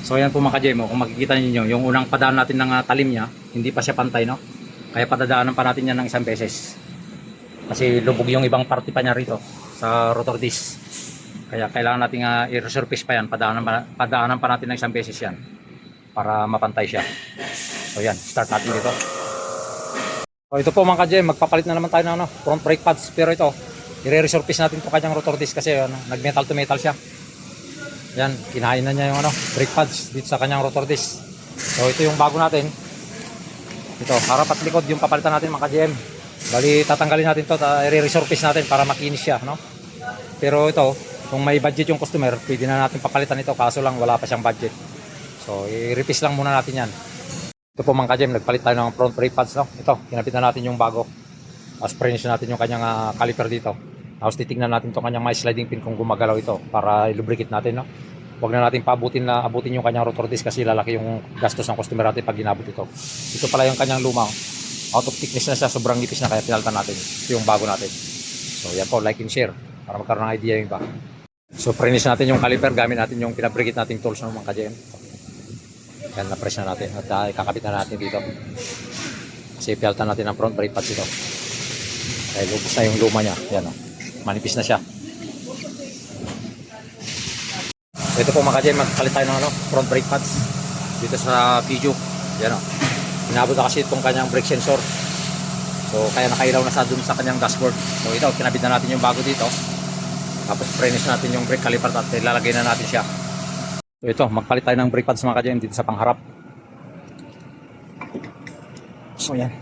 So ayan po mga ka-Jemo, kung makikita niyo yung unang padaan natin ng talim niya, hindi pa siya pantay, no? Kaya padadaanan pa natin yan ng isang beses. Kasi lubog yung ibang parte pa niya rito sa rotor disc. Kaya kailangan natin i-resurface pa yan, padaanan pa natin ng isang beses yan para mapantay siya. So yan, start natin dito. So ito po mga ka-Jem, magpapalit na naman tayo ng front brake pads, pero ito i-resurface natin itong kanyang rotor disc kasi nag-metal to metal siya. Yan, kinain na niya yung brake pads dito sa kanyang rotor disc. So ito yung bago natin. Ito, harap at likod yung papalitan natin mga ka-GM. Bali, tatanggalin natin to, i-resurface natin para makinis siya, no? Pero ito, kung may budget yung customer, pwede na natin papalitan ito, kaso lang wala pa siyang budget. So, i-replace lang muna natin yan. Ito po mga ka-GM, nagpalit tayo ng front brake pads, no? Ito, kinapit na natin yung bago. Tapos prenish natin yung kanyang caliper dito. Tapos titignan natin itong kanyang may sliding pin kung gumagalaw ito para i-lubricate natin, no? Huwag na natin abutin yung kanyang rotor disc kasi lalaki yung gastos ng customer natin pag ginabot ito. Ito pala yung kanyang lumang. Out of thickness na siya, sobrang nipis na kaya pinalitan natin. Ito yung bago natin. So yan po, like and share para magkaroon ng idea yung iba. So prenish natin yung caliper, gamit natin yung pinabrigate nating tools ng mga ka-GM. Yan, na-press na natin at ikakabit na natin dito. Kasi pinalitan natin ang front brake pads ito. Dahil lubos na yung luma niya. Yan o, manipis na siya. Ito po mga ka-GM, magpalit tayo ng front brake pads dito sa video. Yan o, inabot na kasi itong kanyang brake sensor. So kaya nakailaw na sa dun sa kanyang dashboard. So ito, kinabit na natin yung bago dito. Tapos prenish natin yung brake caliper at ilalagay na natin siya. So ito, magpalit tayo ng brake pads mga ka-GM dito sa pangharap. So yan,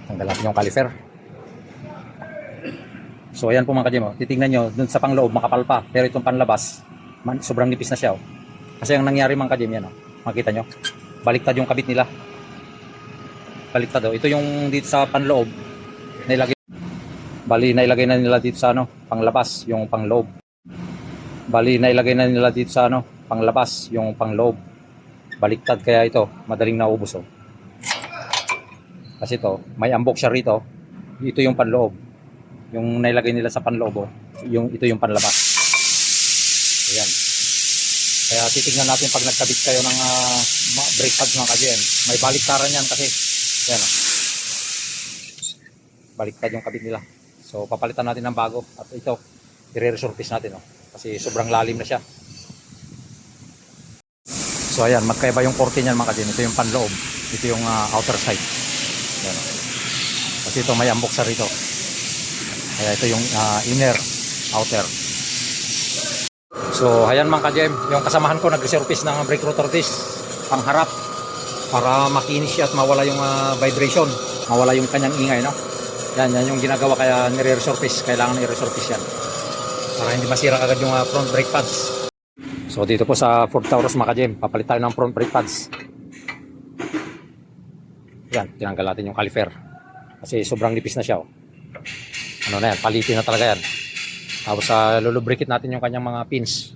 tanggal natin yung caliper. So ayan po mga ka-GM, titingnan nyo dun sa pangloob makapal pa, pero itong panlabas sobrang nipis na siya. Kasi ang nangyari mga ka-GM yan, makita nyo, baliktad yung kabit nila. Baliktad ito yung dito sa panloob nailagay. Bali nailagay na nila dito sa panglabas yung pangloob. Bali nailagay na nila dito sa panglabas yung pangloob. Baliktad kaya ito madaling naubos. Kasi ito may ambok siya rito. Ito yung panloob. Yung nailagay nila sa panloob, ito yung panlabas. Ayan. Kaya titingnan natin pag nagkabit kayo ng brake pads mga ka-GM. May baliktaran yan kasi ayan, baliktad yung kabit nila. So papalitan natin ng bago at ito i-resurface natin kasi sobrang lalim na siya. So ayan, magkaiba yung korte niyan mga ka-GM. Ito yung panloob, ito yung outer side. Ayan. Kasi ito may ambok sa rito. Kaya ito yung inner, outer. So ayan mga ka-GM, yung kasamahan ko nag-resurface ng brake rotor disc pangharap para makinis siya at mawala yung vibration, mawala yung kanyang ingay, no? Yan yung ginagawa, kaya nire-resurface, kailangan i-resurface yan para hindi masira agad yung front brake pads. So dito po sa Ford Taurus mga ka-GM, papalit tayo ng front brake pads. Yan, tinanggal natin yung caliper kasi sobrang nipis na siya. Ano na yan, palitin na talaga yan. Tapos lulubricate natin yung kanyang mga pins.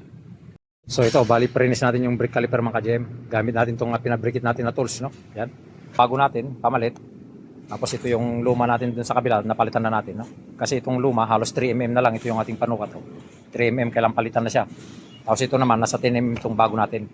So ito, bali prenish natin yung brake caliper mga ka-GM. Gamit natin itong pinabricate natin na tools, no? Yan. Bago natin, pamalit. Tapos ito yung luma natin dun sa kabila, napalitan na natin, no? Kasi itong luma, halos 3mm na lang. Ito yung ating panukat. 3mm, kailang palitan na siya. Tapos ito naman, nasa 10mm itong bago natin.